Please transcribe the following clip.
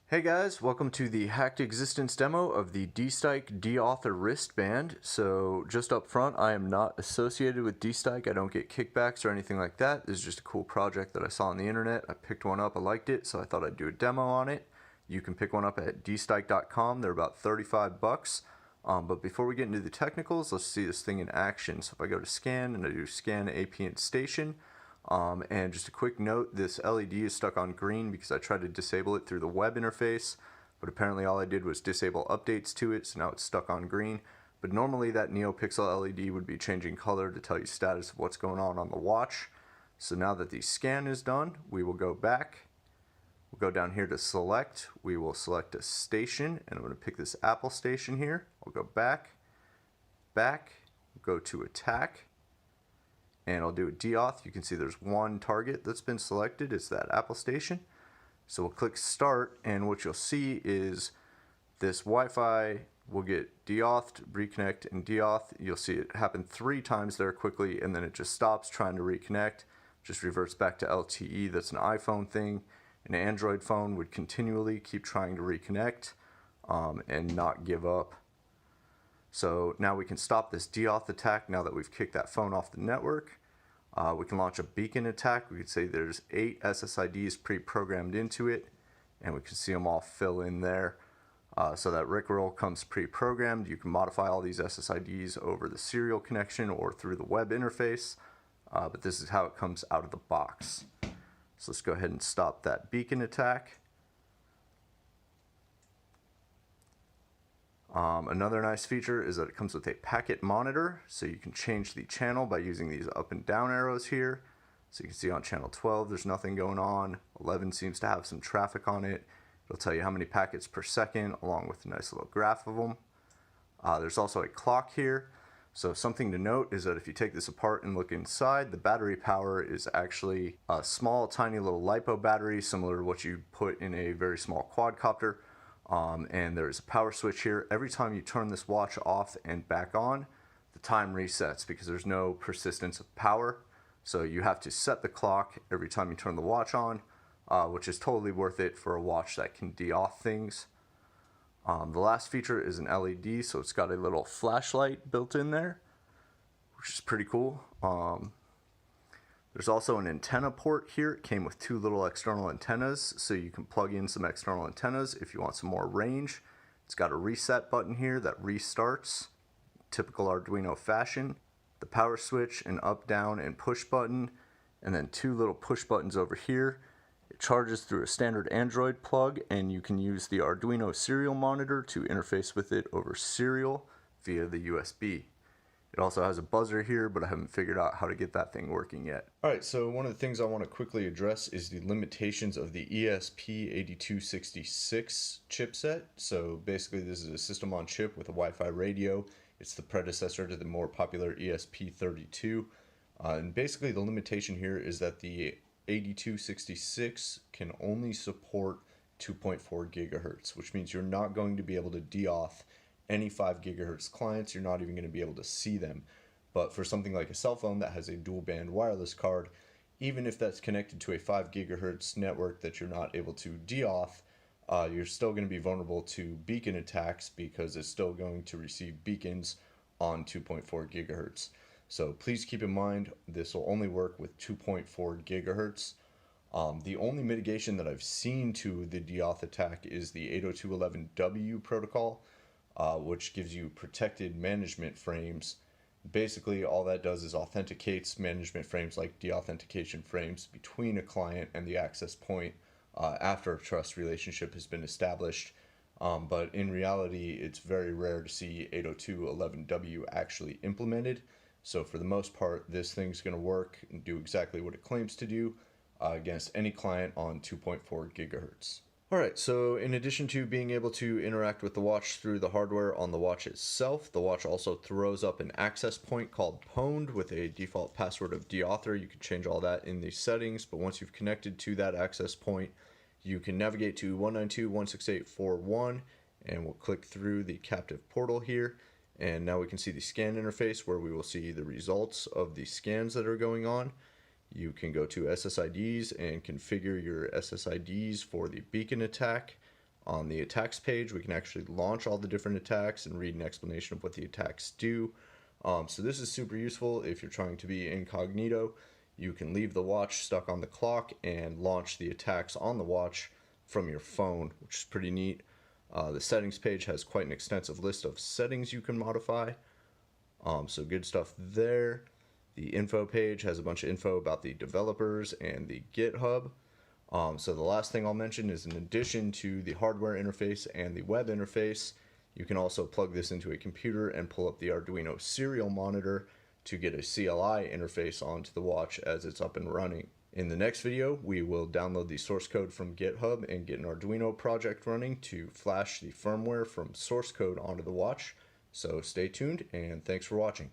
Hey guys, welcome to the hacked existence demo of the DSTIKE Deauther wristband. So just up front, I am not associated with DSTIKE. I don't get kickbacks or anything like that. This is just a cool project that I saw on the internet. I picked one up, I liked it, so I thought I'd do a demo on it. You can pick one up at DSTIKE.com. They're about 35 bucks. But before we get into the technicals, let's see this thing in action. So if I go to scan and I do scan AP and station, and just a quick note, this LED is stuck on green because I tried to disable it through the web interface, but apparently all I did was disable updates to it, so now it's stuck on green. But normally that NeoPixel LED would be changing color to tell you status of what's going on the watch. So now that the scan is done, we will go back. We'll go down here to select. We will select a station, and I'm going to pick this Apple station here. I'll go back, go to attack, and I'll do a deauth. You can see there's one target that's been selected. It's that Apple station. So we'll click start, and what you'll see is this Wi-Fi will get deauthed, reconnect, and deauth. You'll see it happen 3 times there quickly, and then it just stops trying to reconnect, just reverts back to LTE. That's an iPhone thing. An Android phone would continually keep trying to reconnect and not give up. So now we can stop this deauth attack now that we've kicked that phone off the network. We can launch a beacon attack. We could say there's 8 SSIDs pre-programmed into it, and we can see them all fill in there. So that Rickroll comes pre-programmed. You can modify all these SSIDs over the serial connection or through the web interface, but this is how it comes out of the box. So let's go ahead and stop that beacon attack. Another nice feature is that it comes with a packet monitor, so you can change the channel by using these up and down arrows here. So you can see on channel 12 there's nothing going on. 11 seems to have some traffic on it. It'll tell you how many packets per second along with a nice little graph of them. There's also a clock here. So something to note is that if you take this apart and look inside, the battery power is actually a small, tiny little LiPo battery, similar to what you put in a very small quadcopter. And there's a power switch here. Every time you turn this watch off and back on, the time resets because there's no persistence of power. So you have to set the clock every time you turn the watch on, which is totally worth it for a watch that can deauth things. The last feature is an LED, so it's got a little flashlight built in there, which is pretty cool. There's also an antenna port here. It came with 2 little external antennas, so you can plug in some external antennas if you want some more range. It's got a reset button here that restarts, typical Arduino fashion. The power switch, an up, down, and push button, and then 2 little push buttons over here. It charges through a standard Android plug, and you can use the Arduino serial monitor to interface with it over serial via the USB. It also has a buzzer here, but I haven't figured out how to get that thing working yet. Alright, so one of the things I want to quickly address is the limitations of the ESP8266 chipset. So basically this is a system on chip with a Wi-Fi radio. It's the predecessor to the more popular ESP32. And basically the limitation here is that the 8266 can only support 2.4 gigahertz, which means you're not going to be able to deauth any 5 gigahertz clients. You're not even going to be able to see them. But for something like a cell phone that has a dual band wireless card, even if that's connected to a 5 gigahertz network that you're not able to deauth, you're still going to be vulnerable to beacon attacks because it's still going to receive beacons on 2.4 gigahertz. So please keep in mind this will only work with 2.4 gigahertz. The only mitigation that I've seen to the deauth attack is the 802.11w protocol, which gives you protected management frames. Basically all that does is authenticates management frames like deauthentication frames between a client and the access point after a trust relationship has been established. But in reality it's very rare to see 802.11w actually implemented. So for the most part this thing's going to work and do exactly what it claims to do against any client on 2.4 gigahertz. Alright, so in addition to being able to interact with the watch through the hardware on the watch itself, the watch also throws up an access point called pwned with a default password of Deauther. You can change all that in the settings, but once you've connected to that access point, you can navigate to 192.168.4.1, and we'll click through the captive portal here, and now we can see the scan interface where we will see the results of the scans that are going on. You can go to SSIDs and configure your SSIDs for the beacon attack. On the attacks page, we can actually launch all the different attacks and read an explanation of what the attacks do. So this is super useful if you're trying to be incognito. You can leave the watch stuck on the clock and launch the attacks on the watch from your phone, which is pretty neat. The settings page has quite an extensive list of settings you can modify. So good stuff there. The info page has a bunch of info about the developers and the GitHub. So the last thing I'll mention is, in addition to the hardware interface and the web interface, you can also plug this into a computer and pull up the Arduino serial monitor to get a CLI interface onto the watch as it's up and running. In the next video, we will download the source code from GitHub and get an Arduino project running to flash the firmware from source code onto the watch. So stay tuned, and thanks for watching.